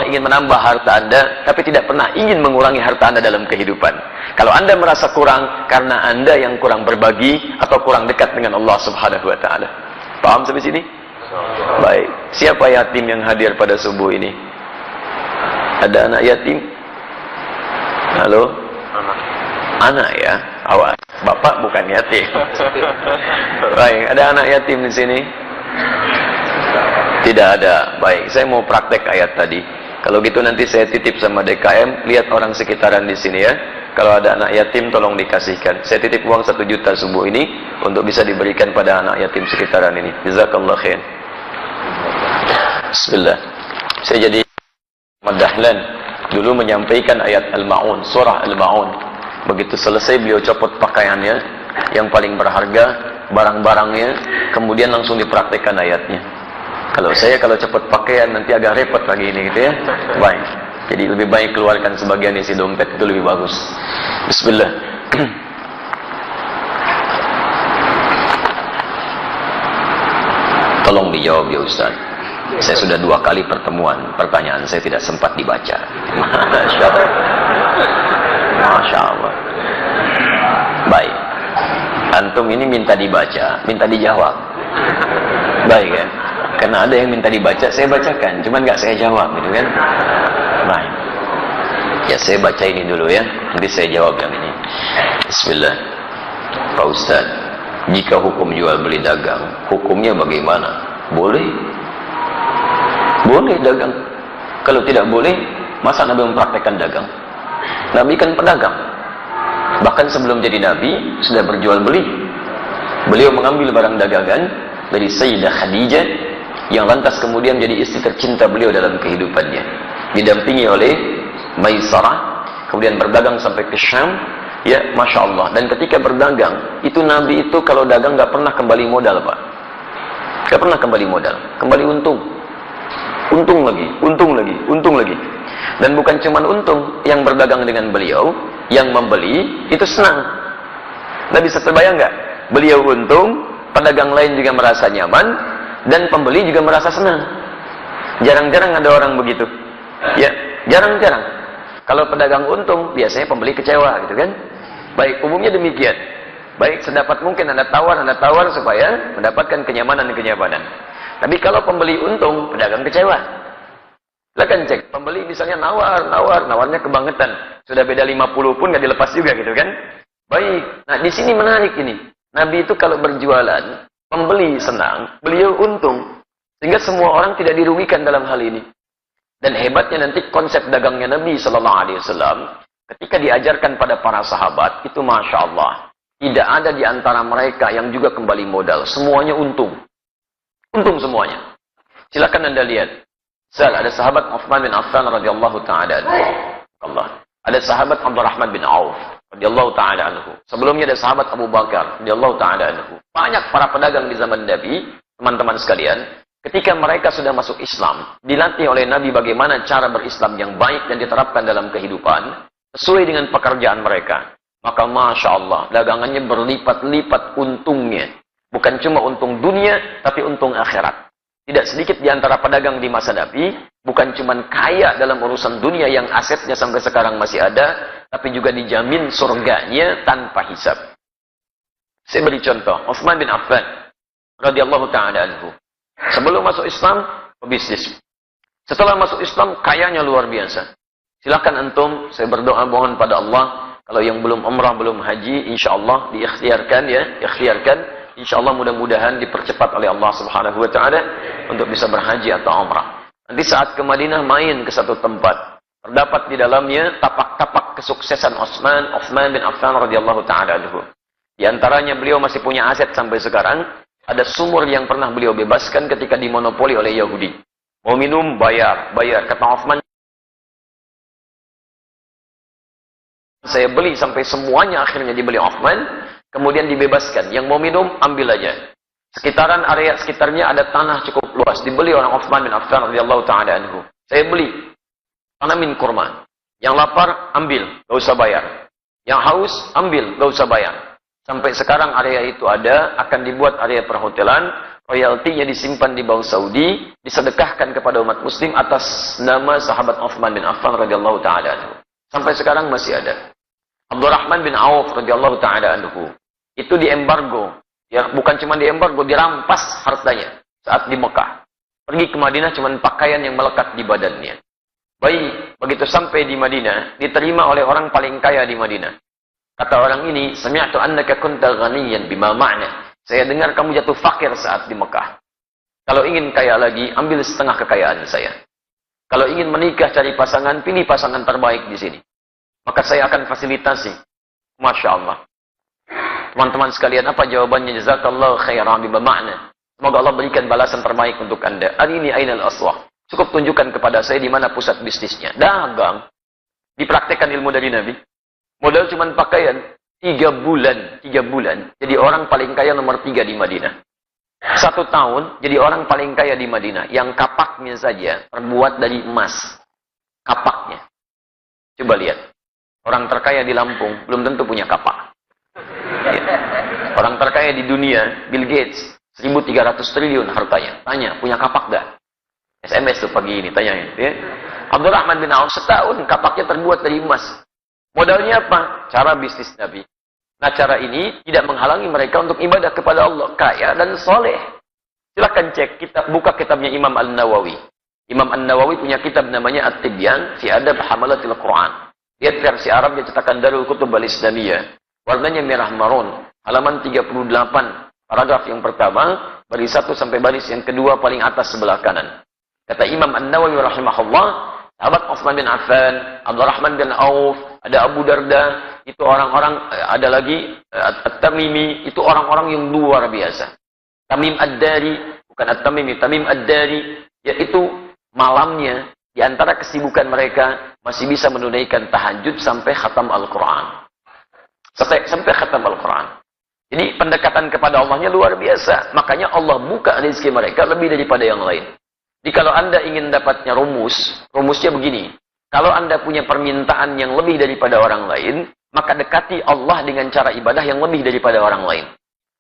ingin menambah harta Anda, tapi tidak pernah ingin mengurangi harta Anda dalam kehidupan. Kalau Anda merasa kurang, karena Anda yang kurang berbagi, atau kurang dekat dengan Allah subhanahu wa ta'ala. Paham sampai sini? Baik. Siapa yatim yang hadir pada subuh ini? Ada anak yatim? Halo? Anak ya? Awas. Bapak bukan yatim. Baik. Ada anak yatim di sini? Tidak ada. Baik, saya mau praktek ayat tadi. Kalau gitu nanti saya titip sama DKM, lihat orang sekitaran di sini ya. Kalau ada anak yatim tolong dikasihkan. Saya titip uang 1 juta subuh ini untuk bisa diberikan pada anak yatim sekitaran ini. Jazakallah khair. Bismillah. Saya jadi Dahlan dulu menyampaikan ayat Al-Ma'un, surah Al-Ma'un. Begitu selesai beliau copot pakaiannya yang paling berharga, barang-barangnya, kemudian langsung dipraktekkan ayatnya. Kalau cepat pakaian nanti agak repot lagi ini gitu ya. Baik. Jadi lebih baik keluarkan sebagian isi dompet, itu lebih bagus. Bismillah. Tolong dijawab ya Ustaz. Saya sudah 2 kali pertemuan, pertanyaan saya tidak sempat dibaca. Masya Allah. Masya Allah. Baik. Antum ini minta dibaca, minta dijawab. Baik ya. Karena ada yang minta dibaca, saya bacakan. Cuman nggak saya jawab, gitu kan? Baik. Ya, saya baca ini dulu ya. Nanti saya jawab yang ini. Bismillah. Pak Ustaz, jika hukum jual beli dagang, hukumnya bagaimana? Boleh? Boleh dagang. Kalau tidak boleh, masa Nabi mempraktekkan dagang? Nabi kan pedagang. Bahkan sebelum jadi Nabi, sudah berjual beli. Beliau mengambil barang dagangan dari Sayyidah Khadijah, yang lantas kemudian menjadi istri tercinta beliau dalam kehidupannya, didampingi oleh Maisarah, kemudian berdagang sampai ke Syam, ya Masya Allah. Dan ketika berdagang, itu Nabi itu kalau dagang nggak pernah kembali modal Pak, nggak pernah kembali modal, kembali untung, untung lagi, untung lagi, untung lagi. Dan bukan cuma untung, yang berdagang dengan beliau, yang membeli itu senang. Nggak bisa terbayang nggak? Beliau untung, pedagang lain juga merasa nyaman, dan pembeli juga merasa senang. Jarang-jarang ada orang begitu. Ya, jarang-jarang. Kalau pedagang untung, biasanya pembeli kecewa, gitu kan? Baik, umumnya demikian. Baik, sedapat mungkin Anda tawar supaya mendapatkan kenyamanan-kenyamanan. Tapi kalau pembeli untung, pedagang kecewa. Silahkan cek, pembeli misalnya nawarnya kebangetan. Sudah beda 50 pun nggak dilepas juga, gitu kan? Baik, nah di sini menarik ini. Nabi itu kalau berjualan, pembeli senang, beliau untung. Sehingga semua orang tidak dirugikan dalam hal ini. Dan hebatnya nanti konsep dagangnya Nabi SAW, ketika diajarkan pada para sahabat, itu Masya Allah. Tidak ada di antara mereka yang juga kembali modal. Semuanya untung. Untung semuanya. Silakan Anda lihat. Ada sahabat Uthman bin Affan radhiyallahu ta'ala anhu. Ada sahabat Abdurrahman bin Auf radhiyallahu ta'ala anhu. Sebelumnya ada sahabat Abu Bakar radhiyallahu ta'ala anhu. Banyak para pedagang di zaman Nabi, teman-teman sekalian, ketika mereka sudah masuk Islam, dilatih oleh Nabi bagaimana cara berislam yang baik dan diterapkan dalam kehidupan, sesuai dengan pekerjaan mereka. Maka Masya Allah, dagangannya berlipat-lipat untungnya. Bukan cuma untung dunia, tapi untung akhirat. Tidak sedikit di antara pedagang di masa Nabi, bukan cuma kaya dalam urusan dunia yang asetnya sampai sekarang masih ada, tapi juga dijamin surganya tanpa hisab. Saya beri contoh, Uthman bin Affan radhiyallahu ta'ala anhu. Sebelum masuk Islam, pebisnis. Setelah masuk Islam, kayanya luar biasa. Silakan antum, saya berdoa mohon pada Allah, kalau yang belum umrah, belum haji, insya Allah diikhtiarkan ya, ikhtiarkan. Insya Allah mudah-mudahan dipercepat oleh Allah Subhanahu Wa Taala untuk bisa berhaji atau umrah. Nanti saat ke Madinah main ke satu tempat, terdapat di dalamnya tapak-tapak kesuksesan Uthman bin Affan radhiyallahu ta'ala anhu. Di antaranya beliau masih punya aset sampai sekarang. Ada sumur yang pernah beliau bebaskan ketika dimonopoli oleh Yahudi. Mau minum, bayar. Kata Uthman, saya beli sampai semuanya akhirnya dibeli Uthman. Kemudian dibebaskan. Yang mau minum, ambil aja. Sekitaran area sekitarnya ada tanah cukup luas. Dibeli orang Uthman bin Affan radhiyallahu ta'ala anhu. Saya beli. Tanamin kurma. Yang lapar, ambil. Gak usah bayar. Yang haus, ambil. Gak usah bayar. Sampai sekarang area itu ada. Akan dibuat area perhotelan. royaltinya disimpan di Bank Saudi, disedekahkan kepada umat muslim atas nama sahabat Utsman bin Affan radhiyallahu taala anhu. Sampai sekarang masih ada. Abdurrahman bin Auf radhiyallahu taala anhu itu diembargo, ya bukan cuma diembargo, dirampas hartanya saat di Mekah. Pergi ke Madinah cuma pakaian yang melekat di badannya. Baik, begitu sampai di Madinah, diterima oleh orang paling kaya di Madinah. Kata orang ini, "Sami'tu annaka kunta ghaniyan bima ma'na." Saya dengar kamu jatuh fakir saat di Mekah. Kalau ingin kaya lagi, ambil setengah kekayaan saya. Kalau ingin menikah cari pasangan, pilih pasangan terbaik di sini. Maka saya akan fasilitasi. Masya Allah. Teman-teman sekalian, apa jawabannya? Jazakallahu khairan bima ma'na. Semoga Allah berikan balasan terbaik untuk Anda. Arini ainal aswaq. Cukup tunjukkan kepada saya di mana pusat bisnisnya. Dagang. Dipraktekkan ilmu dari Nabi. Modal cuma pakaian. 3 bulan. Jadi orang paling kaya nomor 3 di Madinah. 1 tahun jadi orang paling kaya di Madinah. Yang kapaknya saja terbuat dari emas. Kapaknya. Coba lihat. Orang terkaya di Lampung belum tentu punya kapak. Ya. Orang terkaya di dunia, Bill Gates, 1.300 triliun hartanya. Tanya, punya kapak gak? SMS tuh pagi ini, tanyain. Ya. Abdurrahman bin Auf setahun kapaknya terbuat dari emas. Modalnya apa? Cara bisnis Nabi. Nah, cara ini tidak menghalangi mereka untuk ibadah kepada Allah. Kaya dan soleh. Silahkan cek, buka kitabnya Imam An-Nawawi. Imam An-Nawawi punya kitab namanya At-Tibyan fi Adab Hamalatil Quran. Lihat versi Arabnya cetakan Darul Kutub Al-Islamiyah. Warnanya merah marun. Halaman 38. Paragraf yang pertama, baris 1 sampai baris yang kedua paling atas sebelah kanan. Kata Imam An-Nawawi rahimahullah, sahabat Utsman bin Affan, Abdurrahman bin Auf, ada Abu Darda, itu orang-orang, ada lagi At-Tamimi, itu orang-orang yang luar biasa. Tamim Ad-Dari, bukan At-Tamimi, Tamim Ad-Dari, yaitu malamnya, di antara kesibukan mereka, masih bisa menunaikan tahajud sampai khatam Al-Quran. Sampai khatam Al-Quran. Jadi pendekatan kepada Allahnya luar biasa. Makanya Allah buka rezeki mereka lebih daripada yang lain. Jadi kalau Anda ingin dapatnya rumusnya begini. Kalau Anda punya permintaan yang lebih daripada orang lain, maka dekati Allah dengan cara ibadah yang lebih daripada orang lain.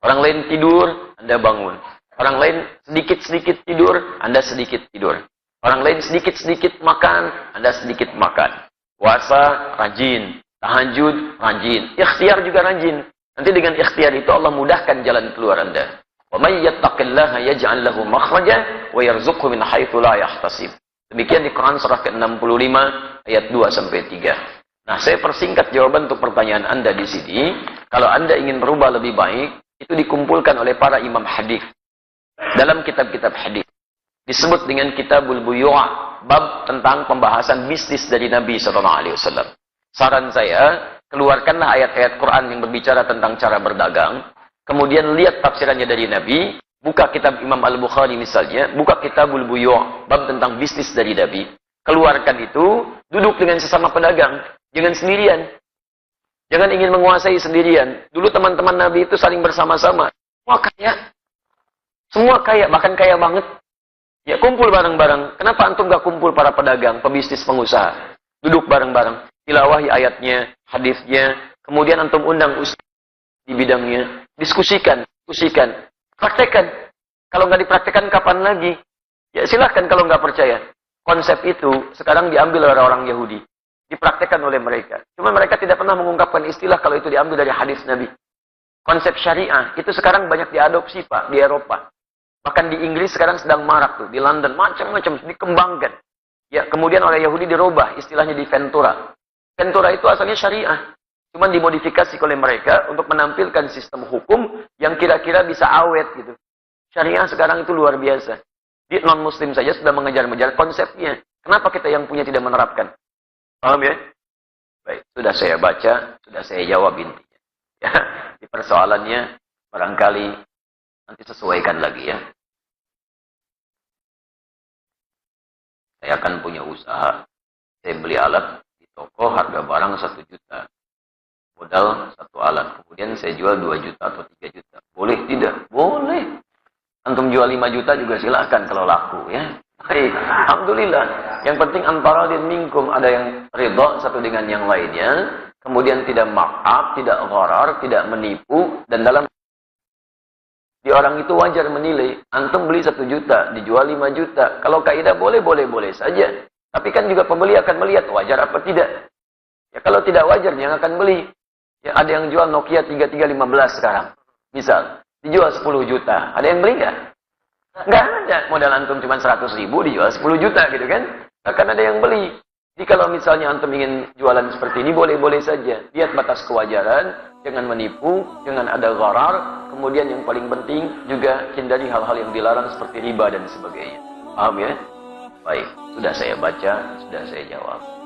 Orang lain tidur, Anda bangun. Orang lain sedikit-sedikit tidur, Anda sedikit tidur. Orang lain sedikit-sedikit makan, Anda sedikit makan. Puasa, rajin. Tahajud, rajin. Ikhtiar juga rajin. Nanti dengan ikhtiar itu Allah mudahkan jalan keluar Anda. Wa may yattaqillaha yaj'al lahu makhraja wa yarzuqhu min haitsu la yahtasib. Demikian di Quran surah ke-65 ayat 2 sampai 3. Nah, saya persingkat jawaban untuk pertanyaan Anda di sini. Kalau Anda ingin berubah lebih baik, itu dikumpulkan oleh para imam hadis dalam kitab-kitab hadis. Disebut dengan Kitabul Buyu', bab tentang pembahasan bisnis dari Nabi sallallahu alaihi wasallam. Saran saya, keluarkanlah ayat-ayat Quran yang berbicara tentang cara berdagang. Kemudian lihat tafsirannya dari Nabi. Buka kitab Imam Al-Bukhari misalnya. Buka Kitabul Buyu', bab tentang bisnis dari Nabi. Keluarkan itu, duduk dengan sesama pedagang. Jangan sendirian. Jangan ingin menguasai sendirian. Dulu teman-teman Nabi itu saling bersama-sama. Semua kaya. Semua kaya, bahkan kaya banget. Ya, kumpul bareng-bareng. Kenapa antum gak kumpul para pedagang, pebisnis, pengusaha? Duduk bareng-bareng. Tilawahi ayatnya, hadisnya, kemudian antum undang ustaz di bidangnya, diskusikan, praktekkan. Kalau nggak dipraktekkan kapan lagi? Ya silahkan kalau nggak percaya. Konsep itu sekarang diambil oleh orang Yahudi, dipraktekkan oleh mereka. Cuma mereka tidak pernah mengungkapkan istilah kalau itu diambil dari hadis Nabi. Konsep syariah itu sekarang banyak diadopsi Pak di Eropa. Bahkan di Inggris sekarang sedang marak tuh, di London macam-macam dikembangkan. Ya kemudian oleh Yahudi dirubah istilahnya di Ventura. Ventura itu asalnya syariah. Cuma dimodifikasi oleh mereka untuk menampilkan sistem hukum yang kira-kira bisa awet gitu. Syariah sekarang itu luar biasa. Di non-muslim saja sudah mengejar-ngejar konsepnya. Kenapa kita yang punya tidak menerapkan? Paham ya? Baik, sudah saya baca, sudah saya jawab intinya. Ya, di persoalannya barangkali nanti sesuaikan lagi ya. Saya akan punya usaha. Saya beli alat di toko harga barang 1 juta. Modal 1 alat. Kemudian saya jual 2 juta atau 3 juta. Boleh tidak? Boleh. Antum jual 5 juta juga silakan kalau laku ya. Baik. Alhamdulillah. Yang penting antara din minkum ada yang ridha satu dengan yang lainnya. Kemudian tidak markup, tidak gharar, tidak menipu. Dan dalam Di orang itu wajar menilai. Antum beli 1 juta, dijual 5 juta. Kalau kaidah boleh saja. Tapi kan juga pembeli akan melihat wajar apa tidak. Ya kalau tidak wajar, yang akan beli. Ya, ada yang jual Nokia 3315 sekarang. Misal, dijual 10 juta. Ada yang beli nggak? Nggak ada. Modal antum cuma 100 ribu, dijual 10 juta gitu kan. Akan ada yang beli. Jadi kalau misalnya antum ingin jualan seperti ini, boleh-boleh saja. Lihat batas kewajaran. Jangan menipu, jangan ada gharar. Kemudian yang paling penting juga hindari hal-hal yang dilarang seperti riba dan sebagainya. Paham ya? Baik, sudah saya baca, sudah saya jawab.